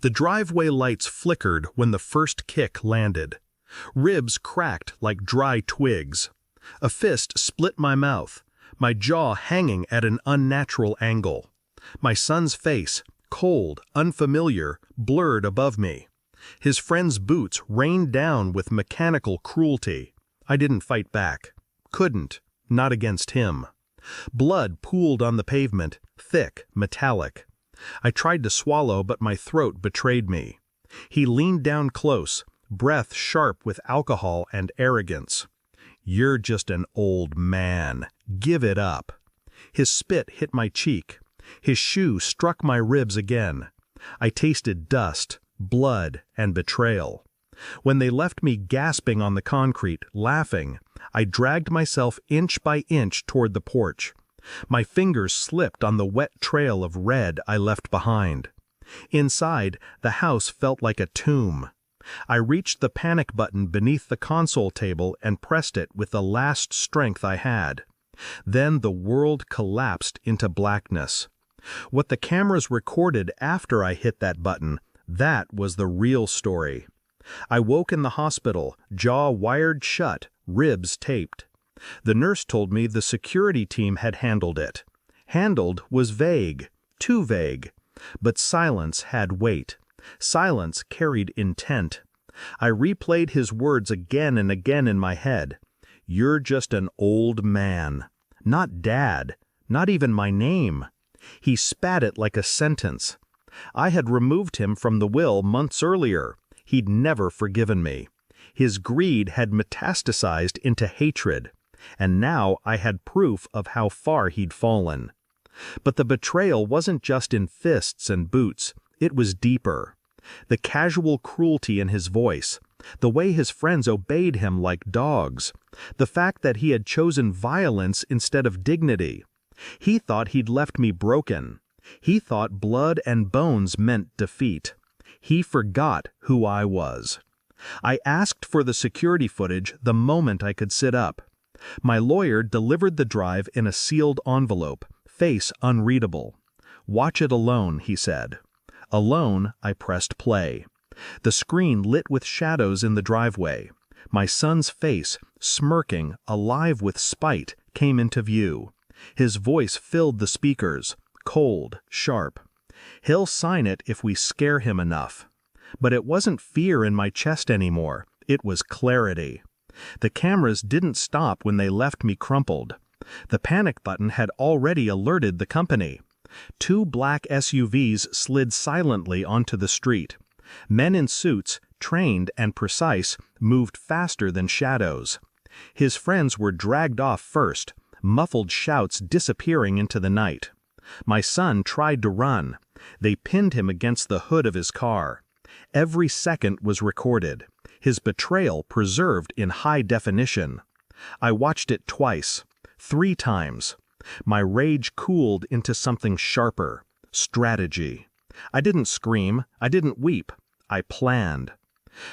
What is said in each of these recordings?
The driveway lights flickered when the first kick landed. Ribs cracked like dry twigs. A fist split my mouth, my jaw hanging at an unnatural angle. My son's face, cold, unfamiliar, blurred above me. His friend's boots rained down with mechanical cruelty. I didn't fight back. Couldn't, not against him. Blood pooled on the pavement, thick, metallic. I tried to swallow, but my throat betrayed me. He leaned down close, breath sharp with alcohol and arrogance. "You're just an old man. Give it up." His spit hit my cheek. His shoe struck my ribs again. I tasted dust, blood, and betrayal. When they left me gasping on the concrete, laughing, I dragged myself inch by inch toward the porch. My fingers slipped on the wet trail of red I left behind. Inside, the house felt like a tomb. I reached the panic button beneath the console table and pressed it with the last strength I had. Then the world collapsed into blackness. What the cameras recorded after I hit that button, that was the real story. I woke in the hospital, jaw wired shut, ribs taped. The nurse told me the security team had handled it. Handled was vague, too vague. But silence had weight. Silence carried intent. I replayed his words again and again in my head. "You're just an old man." Not Dad, not even my name. He spat it like a sentence. I had removed him from the will months earlier. He'd never forgiven me. His greed had metastasized into hatred, and now I had proof of how far he'd fallen. But the betrayal wasn't just in fists and boots. It was deeper. The casual cruelty in his voice, the way his friends obeyed him like dogs, the fact that he had chosen violence instead of dignity. He thought he'd left me broken. He thought blood and bones meant defeat. He forgot who I was. I asked for the security footage the moment I could sit up. My lawyer delivered the drive in a sealed envelope, face unreadable. "Watch it alone," he said. Alone, I pressed play. The screen lit with shadows in the driveway. My son's face, smirking, alive with spite, came into view. His voice filled the speakers, cold, sharp. "He'll sign it if we scare him enough." But it wasn't fear in my chest anymore. It was clarity. The cameras didn't stop when they left me crumpled. The panic button had already alerted the company. 2 black SUVs slid silently onto the street. Men in suits, trained and precise, moved faster than shadows. His friends were dragged off first, muffled shouts disappearing into the night. My son tried to run. They pinned him against the hood of his car. Every second was recorded, his betrayal preserved in high definition. I watched it twice, 3 times. My rage cooled into something sharper, strategy. I didn't scream, I didn't weep, I planned.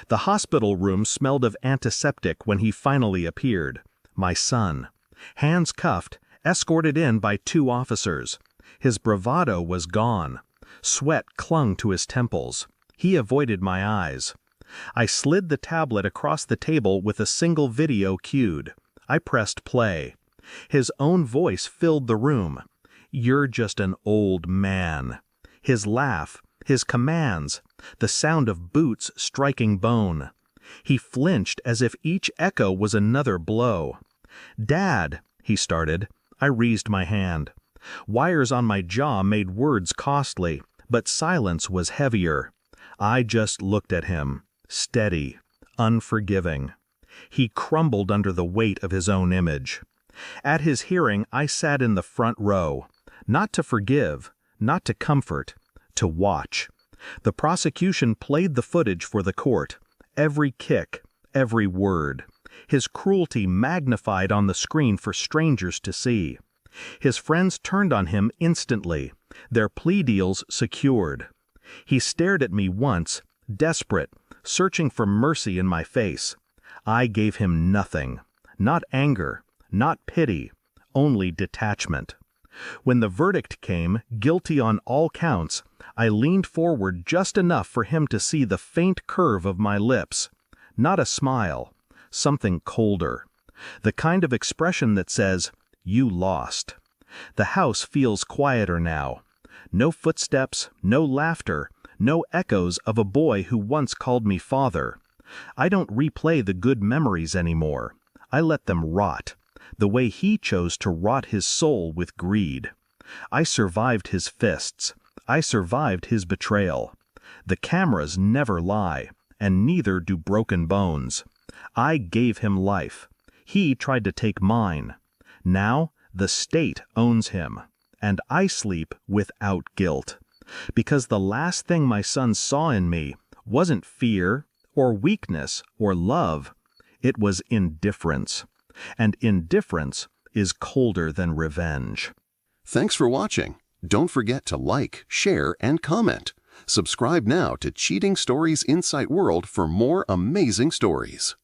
The hospital room smelled of antiseptic when he finally appeared, my son. Hands cuffed, escorted in by 2 officers. His bravado was gone. Sweat clung to his temples. He avoided my eyes. I slid the tablet across the table with a single video cued. I pressed play. His own voice filled the room. "You're just an old man." His laugh, his commands, the sound of boots striking bone. He flinched as if each echo was another blow. "Dad," he started. I raised my hand. Wires on my jaw made words costly, but silence was heavier. I just looked at him, steady, unforgiving. He crumbled under the weight of his own image. At his hearing, I sat in the front row, not to forgive, not to comfort, to watch. The prosecution played the footage for the court, every kick, every word. His cruelty magnified on the screen for strangers to see. His friends turned on him instantly, their plea deals secured. He stared at me once, desperate, searching for mercy in my face. I gave him nothing, not anger, not pity, only detachment. When the verdict came, guilty on all counts, I leaned forward just enough for him to see the faint curve of my lips. Not a smile, something colder. The kind of expression that says, "You lost." The house feels quieter now. No footsteps, no laughter, no echoes of a boy who once called me father. I don't replay the good memories anymore. I let them rot, the way he chose to rot his soul with greed. I survived his fists. I survived his betrayal. The cameras never lie, and neither do broken bones. I gave him life. He tried to take mine. Now, the state owns him, and I sleep without guilt. Because the last thing my son saw in me wasn't fear, or weakness, or love. It was indifference. And indifference is colder than revenge. Thanks for watching. Don't forget to like, share, and comment. Subscribe now to Cheating Stories Insight World for more amazing stories.